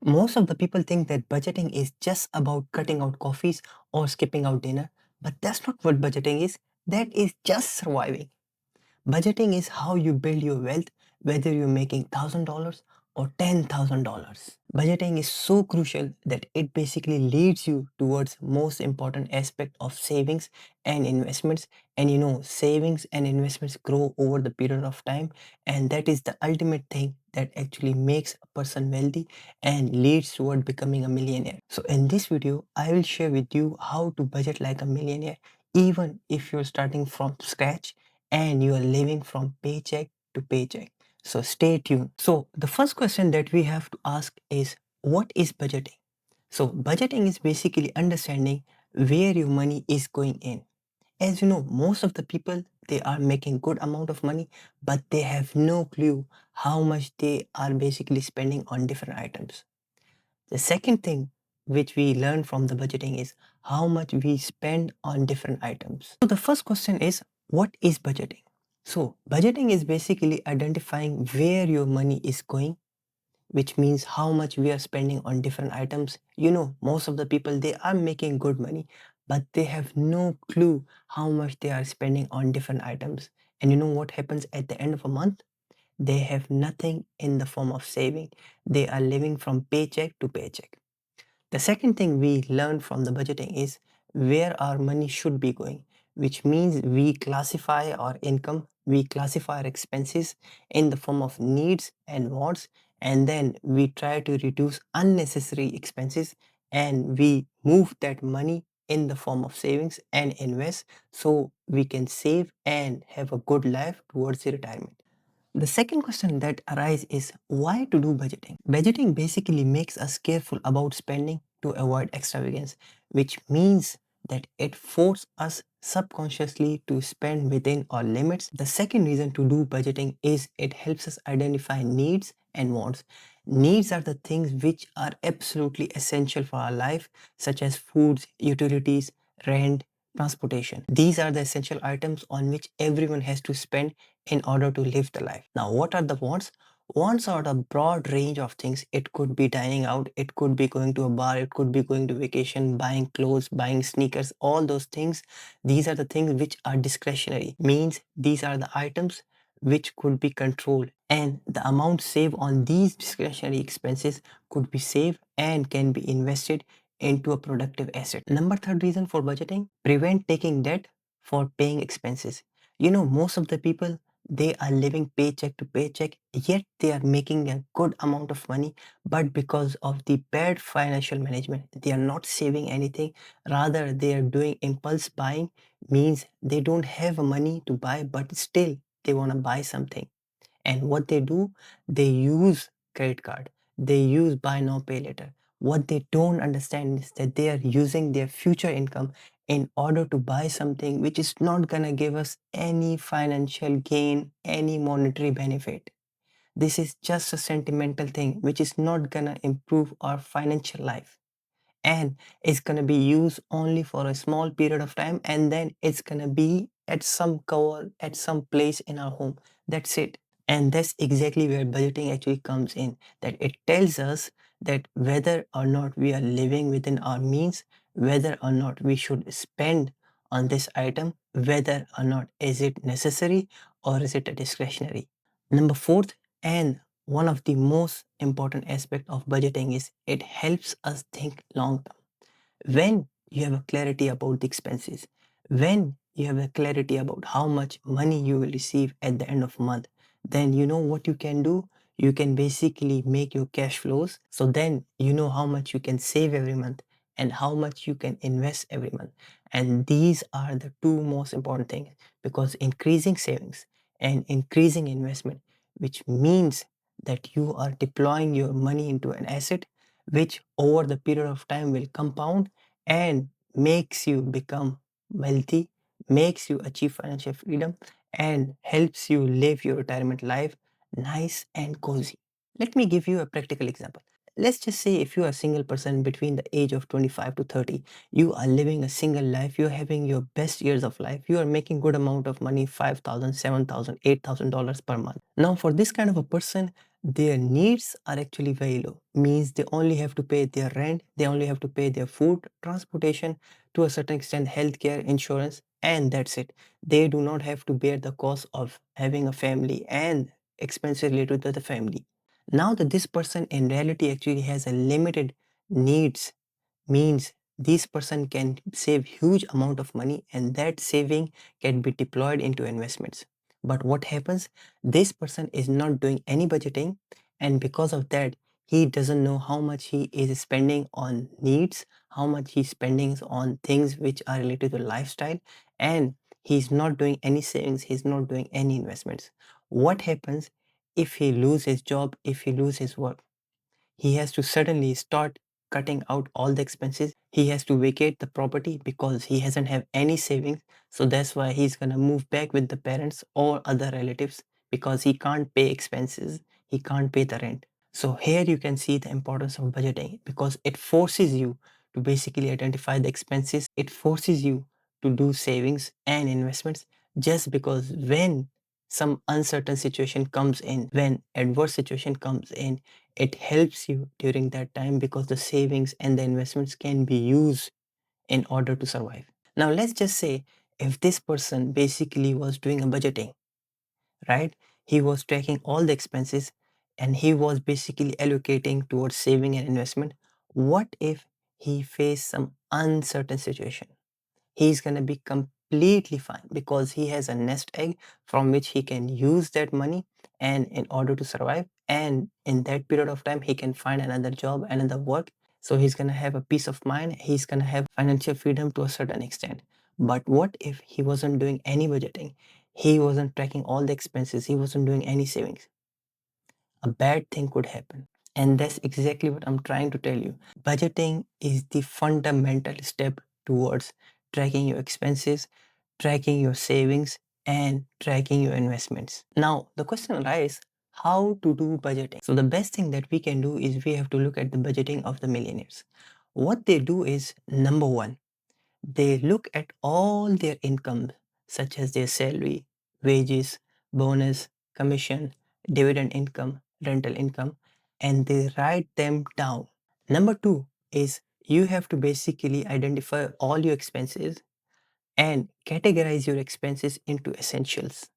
Most of the people think that budgeting is just about cutting out coffees or skipping out dinner, but that's not what budgeting is. That is just surviving. Budgeting is how you build your wealth, whether you're making $1,000 or $10,000. Budgeting is so crucial that it basically leads you towards most important aspect of savings and investments. And savings and investments grow over the period of time, and that is the ultimate thing that actually makes a person wealthy and leads toward becoming a millionaire. So in this video, I will share with you how to budget like a millionaire even if you're starting from scratch and you are living from paycheck to paycheck. So stay tuned. So the first question that we have to ask is, what is budgeting? So budgeting is basically understanding where your money is going in. As you know, most of the people, they are making good amount of money, but they have no clue how much they are basically spending on different items. The second thing which we learn from the budgeting is how much we spend on different items. So the first question is, what is budgeting? So budgeting is basically identifying where your money is going, which means how much we are spending on different items. Most of the people, they are making good money, but they have no clue how much they are spending on different items. And you know what happens at the end of a month? They have nothing in the form of saving. They are living from paycheck to paycheck. The second thing we learn from the budgeting is where our money should be going, which means we classify our income, we classify our expenses in the form of needs and wants, and then we try to reduce unnecessary expenses and we move that money in the form of savings and invest so we can save and have a good life towards the retirement. The second question that arises is, why to do budgeting? Budgeting basically makes us careful about spending to avoid extravagance, which means that it forces us subconsciously to spend within our limits. The second reason to do budgeting is it helps us identify needs and wants. Needs are the things which are absolutely essential for our life, such as foods, utilities, rent, transportation. These are the essential items on which everyone has to spend in order to live the life. Now, what are the wants? Wants are a broad range of things. It could be dining out, it could be going to a bar, it could be going to vacation, buying clothes, buying sneakers, all those things. These are the things which are discretionary, means these are the items which could be controlled, and the amount saved on these discretionary expenses could be saved and can be invested into a productive asset. Number third reason for budgeting: prevent taking debt for paying expenses. Most of the people, they are living paycheck to paycheck, yet they are making a good amount of money, but because of the bad financial management, they are not saving anything. Rather, they are doing impulse buying, means they don't have money to buy, but still they want to buy something. And what they do, they use credit card, they use buy now pay later. What they don't understand is that they are using their future income in order to buy something which is not gonna give us any financial gain, any monetary benefit. This is just a sentimental thing which is not gonna improve our financial life, and it's gonna be used only for a small period of time, and then it's gonna be at some cover at some place in our home. That's it. And that's exactly where budgeting actually comes in, that it tells us that whether or not we are living within our means, whether or not we should spend on this item, whether or not is it necessary or is it a discretionary. Number fourth, and one of the most important aspect of budgeting, is it helps us think long term. When you have a clarity about the expenses, when you have a clarity about how much money you will receive at the end of month, then you know what you can do. You can basically make your cash flows, so then you know how much you can save every month and how much you can invest every month. And these are the two most important things, because increasing savings and increasing investment, which means that you are deploying your money into an asset which over the period of time will compound and makes you become wealthy, makes you achieve financial freedom, and helps you live your retirement life nice and cozy. Let me give you a practical example. Let's just say if you are a single person between the age of 25 to 30, you are living a single life, you're having your best years of life, you are making good amount of money, 5,000, 7,000, $8,000 per month. Now for this kind of a person, their needs are actually very low. Means they only have to pay their rent, they only have to pay their food, transportation, to a certain extent healthcare, insurance, and that's it. They do not have to bear the cost of having a family and expenses related to the family. Now that this person in reality actually has a limited needs, means this person can save huge amount of money, and that saving can be deployed into investments. But what happens, this person is not doing any budgeting, and because of that he doesn't know how much he is spending on needs, how much he's spending on things which are related to lifestyle, and he's not doing any savings, he's not doing any investments. What happens if he lose his job, if he lose his work? He has to suddenly start cutting out all the expenses. He has to vacate the property because he hasn't have any savings. So that's why he's gonna move back with the parents or other relatives, because he can't pay expenses, he can't pay the rent. So here you can see the importance of budgeting, because it forces you to basically identify the expenses. It forces you to do savings and investments, just because when some uncertain situation comes in, when adverse situation comes in, it helps you during that time, because the savings and the investments can be used in order to survive. Now let's just say if this person basically was doing a budgeting, right? He was tracking all the expenses and he was basically allocating towards saving and investment. What if he faced some uncertain situation? He's going to be completely fine, because he has a nest egg from which he can use that money and in order to survive, and in that period of time he can find another job, another work. So he's going to have a peace of mind, he's going to have financial freedom to a certain extent. But what if he wasn't doing any budgeting, he wasn't tracking all the expenses, he wasn't doing any savings? A bad thing could happen. And that's exactly what I'm trying to tell you. Budgeting is the fundamental step towards tracking your expenses, tracking your savings, and tracking your investments. Now, the question arises, how to do budgeting? So the best thing that we can do is we have to look at the budgeting of the millionaires. What they do is, number one, they look at all their income, such as their salary, wages, bonus, commission, dividend income, rental income, and they write them down. Number two is, you have to basically identify all your expenses and categorize your expenses into essentials.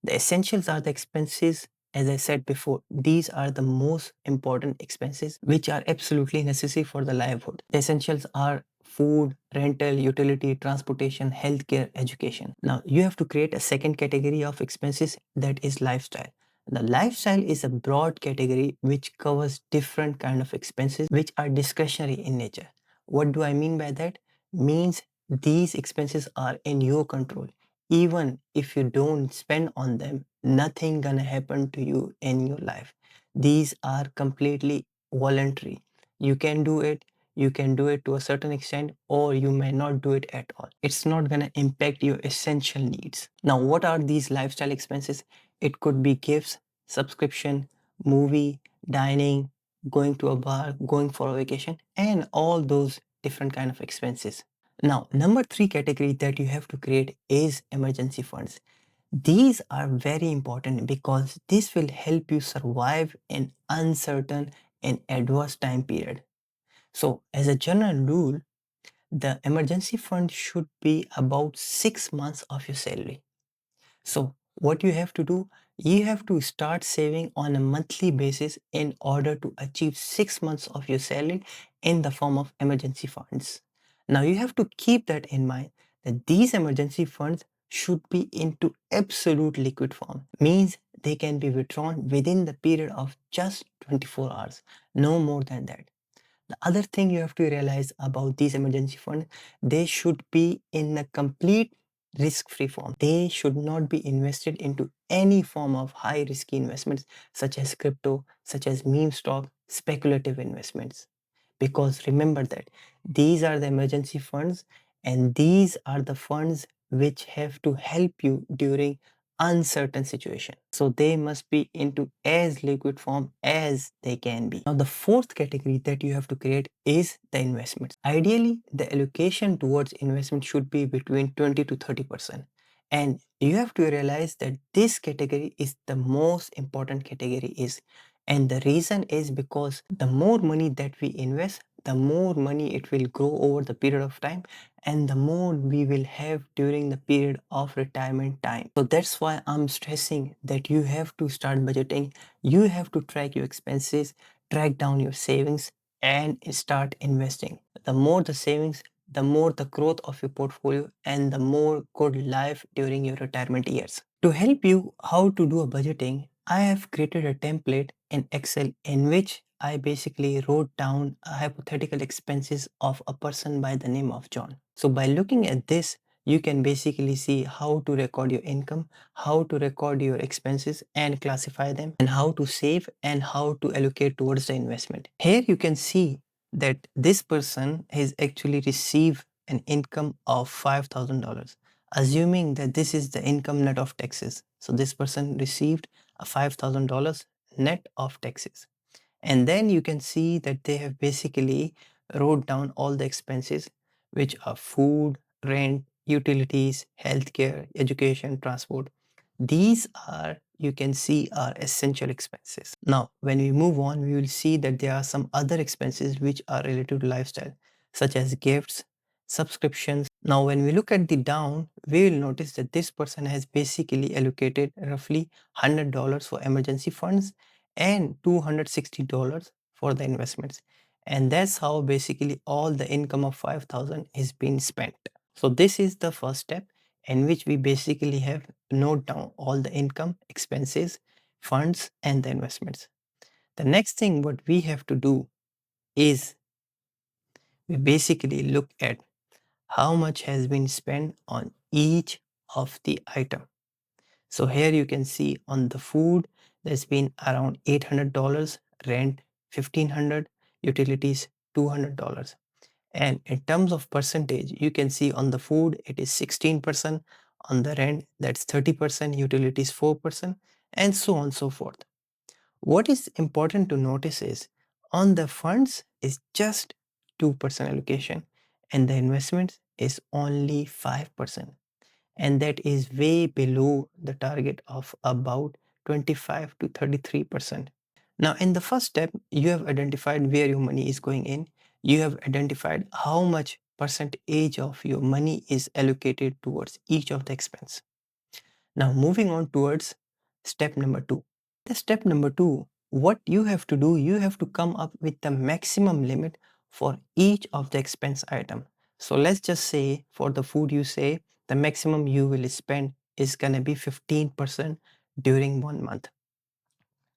The essentials are the expenses, as I said before, these are the most important expenses which are absolutely necessary for the livelihood. The essentials are food, rental, utility, transportation, healthcare, education. Now you have to create a second category of expenses, that is lifestyle. The lifestyle is a broad category which covers different kind of expenses which are discretionary in nature. What do I mean by that? Means these expenses are in your control. Even if you don't spend on them, nothing gonna happen to you in your life. These are completely voluntary. You can do it, you can do it to a certain extent, or you may not do it at all. It's not gonna impact your essential needs. Now, what are these lifestyle expenses? It could be gifts, subscription, movie, dining, going to a bar, going for a vacation, and all those different kind of expenses. Now, number three category that you have to create is emergency funds. These are very important, because this will help you survive in uncertain and adverse time period. So as a general rule, the emergency fund should be about 6 months of your salary. So what you have to do, you have to start saving on a monthly basis in order to achieve 6 months of your salary in the form of emergency funds. Now you have to keep that in mind, that these emergency funds should be into absolute liquid form. Means they can be withdrawn within the period of just 24 hours, no more than that. The other thing you have to realize about these emergency funds, they should be in a complete risk-free form. They should not be invested into any form of high risky investments, such as crypto, such as meme stock, speculative investments. Because remember that these are the emergency funds, and these are the funds which have to help you during uncertain situation. So they must be into as liquid form as they can be. Now the fourth category that you have to create is the investments. Ideally, the allocation towards investment should be between 20 to 30%. And you have to realize that this category is the most important category is. And the reason is because the more money that we invest, the more money it will grow over the period of time, and the more we will have during the period of retirement time. So that's why I'm stressing that you have to start budgeting. You have to track your expenses, track down your savings, and start investing. The more the savings, the more the growth of your portfolio, and the more good life during your retirement years. To help you how to do a budgeting, I have created a template in Excel in which I basically wrote down a hypothetical expenses of a person by the name of John. So by looking at this, you can basically see how to record your income, how to record your expenses and classify them, and how to save and how to allocate towards the investment. Here you can see that this person has actually received an income of $5,000, assuming that this is the income net of taxes. So this person received a $5,000 net of taxes. And then you can see that they have basically wrote down all the expenses, which are food, rent, utilities, healthcare, education, transport. These are, you can see, are essential expenses. Now, when we move on, we will see that there are some other expenses which are related to lifestyle, such as gifts, subscriptions. Now, when we look at the down, we will notice that this person has basically allocated roughly $100 for emergency funds and $260 for the investments. And that's how basically all the income of 5,000 is being spent. So this is the first step in which we basically have note down all the income, expenses, funds, and the investments. The next thing what we have to do is we basically look at how much has been spent on each of the item. So here you can see on the food, there's been around $800, rent 1,500, utilities $200. And in terms of percentage, you can see on the food, it is 16%, on the rent, that's 30%, utilities 4%, and so on and so forth. What is important to notice is on the funds is just 2% allocation, and the investments is only 5%, and that is way below the target of about 25 to 33%. Now, in the first step, you have identified where your money is going in. You have identified how much percentage of your money is allocated towards each of the expense. Now, moving on towards step number two. The step number two, what you have to do, you have to come up with the maximum limit for each of the expense item. So let's just say for the food, you say the maximum you will spend is gonna be 15% during 1 month.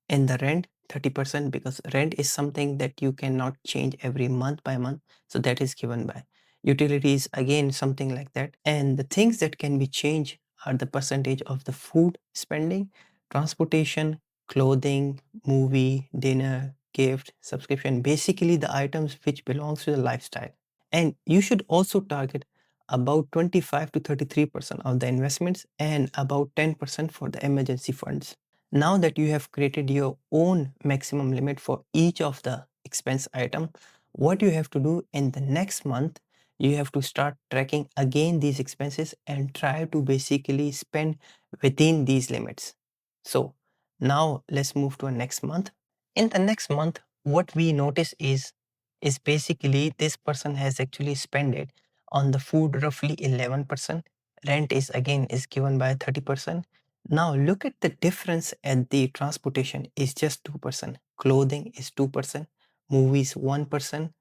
In the rent, 30%, because rent is something that you cannot change every month by month. So that is given by utilities, again, something like that. And the things that can be changed are the percentage of the food spending, transportation, clothing, movie, dinner, gift, subscription, basically the items which belongs to the lifestyle. And you should also target about 25 to 33% of the investments and about 10% for the emergency funds. Now that you have created your own maximum limit for each of the expense item, what you have to do in the next month, you have to start tracking again these expenses and try to basically spend within these limits. So now let's move to a next month. In the next month, what we notice is basically this person has actually spent it on the food roughly 11%. Rent is again is given by 30%. Now look at the difference at the transportation is just 2%, clothing is 2%, movies 1%,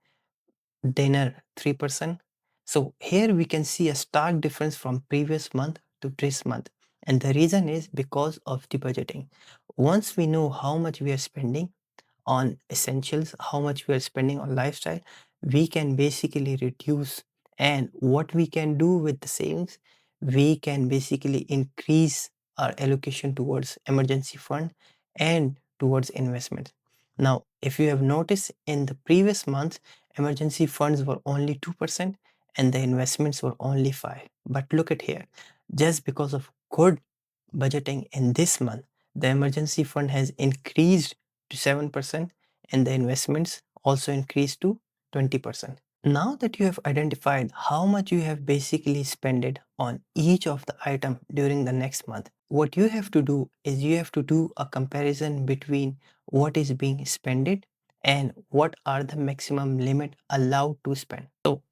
dinner 3%. So here we can see a stark difference from previous month to this month. And the reason is because of the budgeting. Once we know how much we are spending on essentials, how much we are spending on lifestyle, we can basically reduce. And what we can do with the savings, we can basically increase our allocation towards emergency fund and towards investment. Now, if you have noticed in the previous month, emergency funds were only 2% and the investments were only 5. But look at here, just because of good budgeting in this month, the emergency fund has increased to 7% and the investments also increased to 20%. Now that you have identified how much you have basically spent on each of the item during the next month, what you have to do is you have to do a comparison between what is being spent and what are the maximum limit allowed to spend. So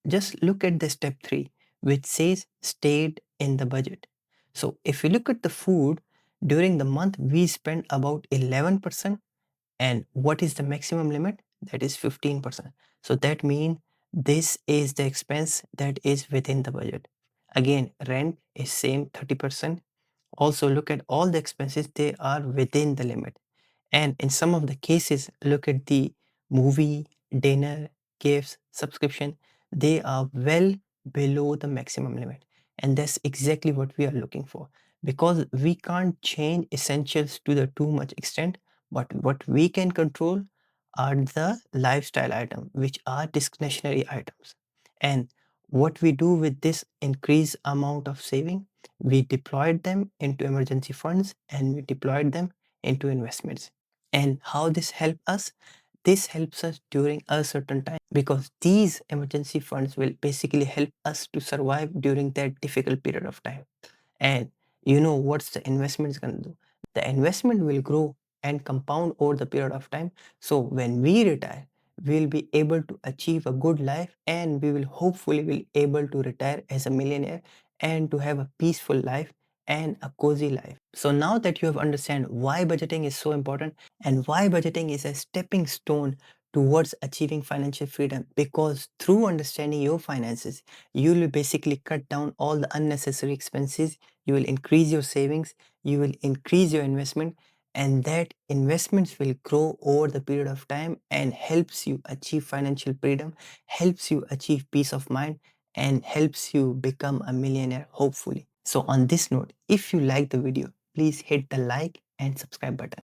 just look at the step 3, which says stayed in the budget. So if you look at the food during the month, we spend about 11%, and what is the maximum limit? That is 15%. So that means this is the expense that is within the budget. Again, rent is same 30%. Also look at all the expenses, they are within the limit. And in some of the cases, look at the movie, dinner, gifts, subscription, they are well below the maximum limit. And that's exactly what we are looking for, because we can't change essentials to the too much extent, but what we can control are the lifestyle items, which are discretionary items. And what we do with this increased amount of saving, we deployed them into emergency funds and we deployed them into investments. And how this help us? This helps us during a certain time, because these emergency funds will basically help us to survive during that difficult period of time. And you know what's the investment is going to do? The investment will grow and compound over the period of time. So when we retire, we'll be able to achieve a good life, and we will hopefully be able to retire as a millionaire and to have a peaceful life and a cozy life. So now that you have understand why budgeting is so important and why budgeting is a stepping stone towards achieving financial freedom, because through understanding your finances, you will basically cut down all the unnecessary expenses, you will increase your savings, you will increase your investment, and that investments will grow over the period of time and helps you achieve financial freedom, helps you achieve peace of mind, and helps you become a millionaire hopefully. So on this note, if you like the video, please hit the like and subscribe button.